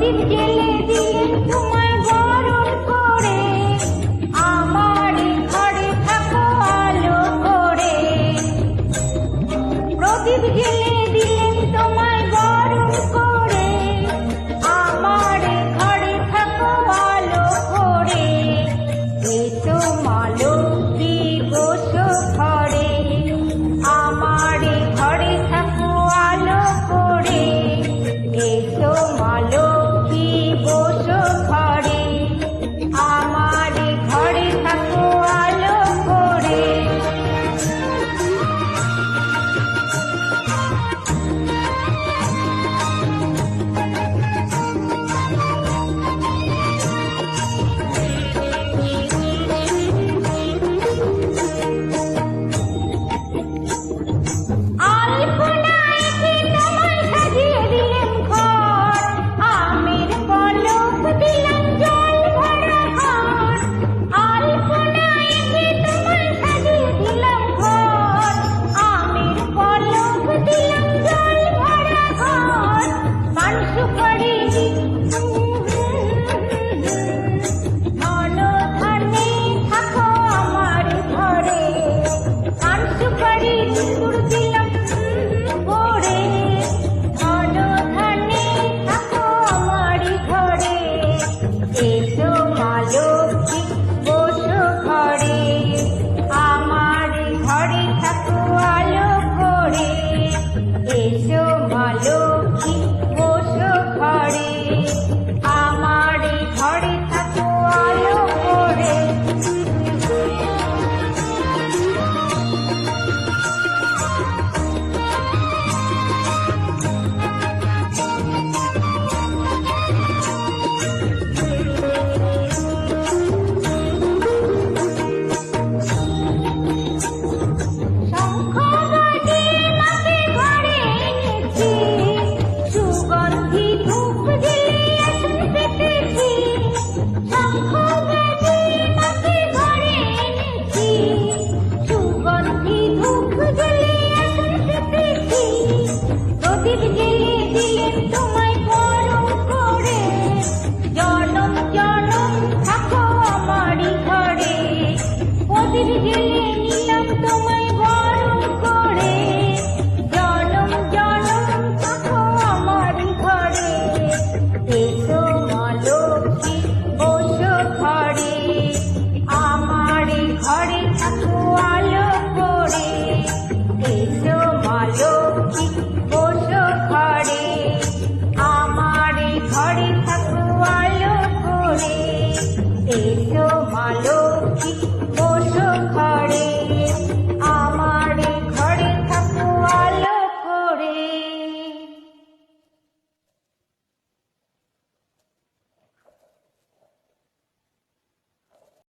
প্রদীপ জেলে দিলেন তোমায় বরণ করে, আমার ঘরে থাকো আলো করে। প্রদীপ জেলে দিলেন তোমায় বরণ করে, আমার ঘরে থাকো আলো করে। এসো মা লক্ষ্মী বসো ঘরে, আমার ঘরে থাকো আলো করে। এসো মা লক্ষ্মী বসো ঘরে, আমার ঘরে থাকো আলো করে। আলপনায় কি তোমায় সাজিয়ে দিলেন ঘর, আমের পলক দিলাম জল ভরা ঘর। আলপনায় কি তোমায় সাজিয়ে দিলাম ঘর, আমের পলক দিলাম জল ভরা ঘর। পান সুপারি ধন ধানে থাকো আমার ঘরে, পান সুপারি সিঁদুর দিলাম ভরে। ধন ধানে থাকো আমার ঘরে, এসো মা লক্ষ্মী বসো ঘরে, আমার ঘরে থাকো আলো করে। এসো মা লক্ষ্মী বসো ঘরে, আমার ঘরে থাকো আলো করে। শঙ্খ বাজিয়ে মাকে ঘরে এনেছি, সুগন্ধি ধূপ জ্বেলে আসন পেতেছি। শঙ্খ বাজিয়ে মাকে ঘরে এনেছি, সুগন্ধি ধূপ জ্বেলে আসন পেতেছি। প্রদীপ জেলে দিলেন তোমায়